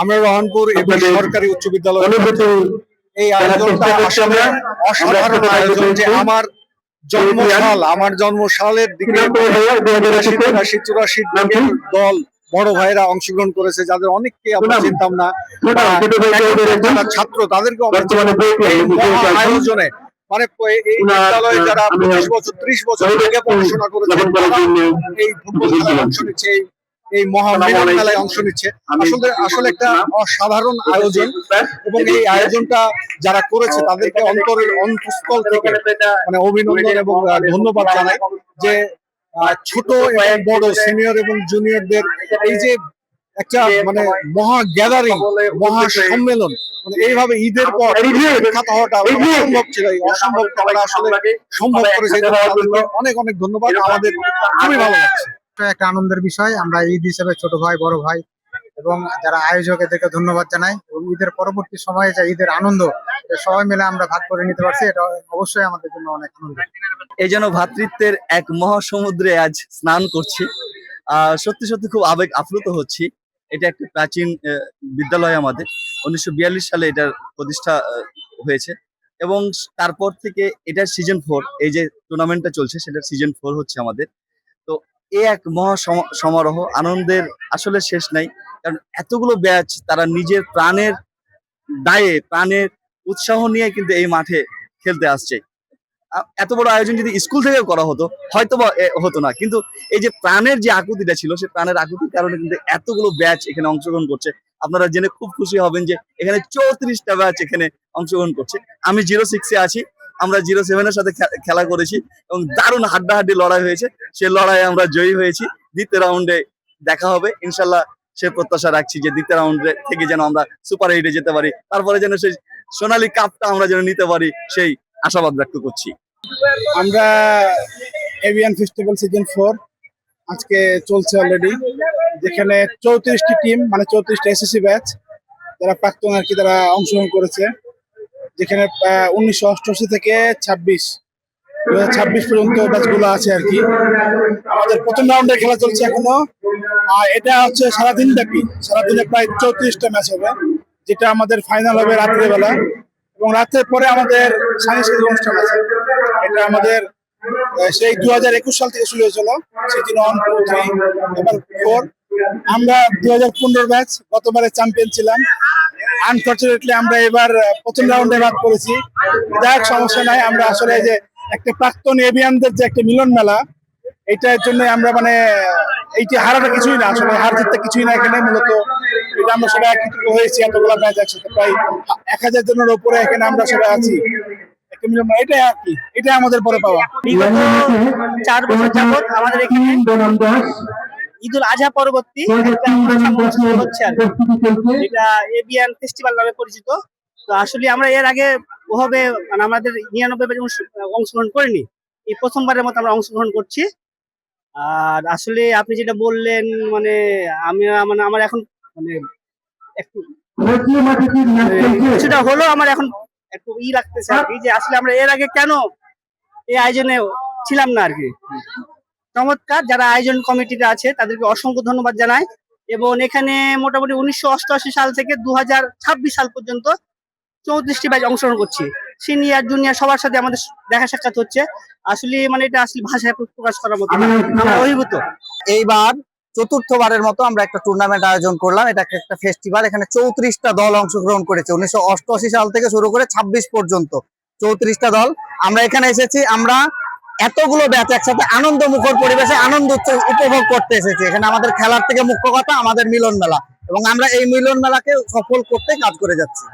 আমরা রহনপুর এবং সরকারি উচ্চ বিদ্যালয় এই আয়োজনটা আসলে অসাধারণ আয়োজন। যে আমার জন্মসালের দিকে 82-83 দল বড় ভাইরা অংশগ্রহণ করেছে, যাদের অনেককে আমরা চিনতাম না, ছাত্র তাদেরকে আয়োজনে মানে এই বিদ্যালয়ে যারা 25 বছর 30 বছর আগে পড়াশোনা করেছে এই ফুটবল খেলায় অংশ নিচ্ছে, এই মহামিলন মেলায় অংশ নিচ্ছে। আসলে একটা অসাধারণ আয়োজন, এবং এই আয়োজনটা যারা করেছে তাদেরকে অন্তরের অন্তঃস্থল থেকে মানে অভিনন্দন এবং ধন্যবাদ জানাই। যে ছোট এবং বড়, সিনিয়র এবং জুনিয়রদের এই যে একটা মানে মহা গ্যাদারিং, মহা সম্মেলন, মানে এইভাবে ঈদের পর বিখ্যাত হওয়াটা অসম্ভব ছিল। এই অসম্ভবটা আমরা আসলে সম্ভব করেছে। অনেক অনেক ধন্যবাদ, আমাদের খুবই ভালো লাগছে। একটা আনন্দের বিষয়। আমরা ঈদ হিসেবে ছোট ভাই, বড় ভাই এবং যারা আয়োজক এদেরকে ধন্যবাদ জানাই। এবং ঈদের পরবর্তী সময়ে যে ঈদের আনন্দ সবাই মিলে আমরা ভাগ করে নিতে পারছি, এটা অবশ্যই আমাদের জন্য অনেক আনন্দ। এই যেন ভ্রাতৃত্বের এক মহাসমুদ্রে আজ স্নান করছি। সত্যি সত্যি খুব আবেগ আপ্লুত হচ্ছি। এটা একটা প্রাচীন বিদ্যালয়, আমাদের 1942 সালে এটার প্রতিষ্ঠা হয়েছে, এবং তারপর থেকে এটার সিজন 4, এই যে টুর্নামেন্টটা চলছে সেটার সিজন 4 হচ্ছে আমাদের। তো এই এক মহা সমারোহ, আনন্দের আসলে শেষ নাই। কারণ এতগুলো ব্যাচ তারা নিজের প্রাণের দায়ে, প্রাণের উৎসাহ নিয়ে কিন্তু এই মাঠে খেলতে আসছে। এত বড় আয়োজন যদি স্কুল থেকে করা হতো হয়তো বা হতো না, কিন্তু এই যে প্রাণের যে আকুতিটা ছিল, সেই প্রাণের আকুতির কারণে কিন্তু এতগুলো ব্যাচ এখানে অংশগ্রহণ করছে। আপনারা জেনে খুব খুশি হবেন যে এখানে 34টা ব্যাচ এখানে অংশগ্রহণ করছে। আমি 06-এ আছি, আমরা 07-এর সাথে খেলা করেছি এবং দারুণ হাড্ডাহাড্ডি লড়াই হয়েছে। সেই লড়াইয়ে আমরা জয়ী হয়েছি। দ্বিতীয় রাউন্ডে দেখা হবে ইনশাল্লাহ। সে প্রত্যাশা রাখছি যে দ্বিতীয় রাউন্ডে থেকে যেন আমরা সুপার 8-এ যেতে পারি, তারপরে যেন সেই সোনালী কাপটা আমরা যেন নিতে পারি, সেই আশাবাদ ব্যক্ত করছি। আমরা এভিয়ান ফেস্টিভ্যাল সিজন 4 আজকে চলছে অলরেডি, যেখানে 34টি টিম মানে 34টা এসএসসি ব্যাচ যারা প্রাক্তন আর কি তারা অংশগ্রহণ করেছে। যেখানে 1988 থেকে 2026 পর্যন্ত ব্যাচগুলো আছে আর কি। আমাদের প্রথম রাউন্ডে খেলা চলছে এখনো, আর এটা হচ্ছে সারাদিন ব্যাপী, সারাদিনে প্রায় 34টা ম্যাচ হবে, যেটা আমাদের ফাইনাল হবে রাত্রে বেলা, এবং রাতের পরে আমাদের সাংস্কৃতিক অনুষ্ঠান আছে। এটা আমাদের সেই 2021 সাল থেকে শুরু হয়েছিল, সিজন 1, 2, 3 এবং 4। আমরা 2015 ব্যাচ, গতবারে চ্যাম্পিয়ন ছিলাম। আনফরচুনেটলি আমরা এবার প্রথম রাউন্ডে বাদ পড়েছি। যাক, সমস্যা নাই। আমরা আসলে যে একটা প্রাক্তন এভিয়ানদের যে একটা মিলন মেলা, এইটার জন্য আমরা মানে এইটা হারাটা কিছুই না, আসলে হার জিতটা কিছুই না এখানে। মূলত এটা আমরা সবাই একত্রিত হয়েছি, এতগুলো ব্যাচ একসাথে প্রায় 1000 জনের উপরে এখানে আমরা সবাই আছি। এটাই আর কি, এটাই আমাদের পরে পাওয়া। বিগত 4 বছর যাবত আমাদের এখানে ঈদুল আজহা পরবর্তী একটা অনুষ্ঠান হচ্ছে আর কি, যেটা এভিয়ান ফেস্টিভ্যাল নামে পরিচিত। তো আসলে আমরা এর আগে ওভাবে মানে আমাদের 99 ব্যাচে অংশগ্রহণ করিনি, এই প্রথমবারের মতো আমরা অংশগ্রহণ করছি। আর আসলে আপনি যেটা বললেন, মানে আমি মানে আমার এখন মানে একটু কিছুটা হলো আমার এখন একটু লাগতেছে আর কি, যে আসলে আমরা এর আগে কেন এই আয়োজনে ছিলাম না আর কি। চমৎকার, যারা আয়োজন কমিটিতে আছে তাদেরকে অসংখ্য ধন্যবাদ জানাই। এবং এখানে মোটামুটি 1988 সাল থেকে 2026 সাল পর্যন্ত 34টি ব্যাচ অংশগ্রহণ করছি। সিনিয়র জুনিয়র সবার সাথে আমাদের দেখা সাক্ষাৎ হচ্ছে। আসলে মানে এটা আসলে ভাষায় প্রকাশ করার মতো, আমরা অভিভূত। এইবার চতুর্থবারের মতো আমরা একটা টুর্নামেন্ট আয়োজন করলাম। এটা একটা ফেস্টিভ্যাল, এখানে 34টা দল অংশগ্রহণ করেছে। 1988 সাল থেকে শুরু করে 26 পর্যন্ত 34টা দল আমরা এখানে এসেছি। আমরা এতগুলো ব্যাচ একসাথে আনন্দ মুখর পরিবেশে আনন্দ উপভোগ করতে এসেছি। এখানে আমাদের খেলার থেকে মুখ্য কথা আমাদের মিলন মেলা, এবং আমরা এই মিলন মেলাকে সফল করতে কাজ করে যাচ্ছি।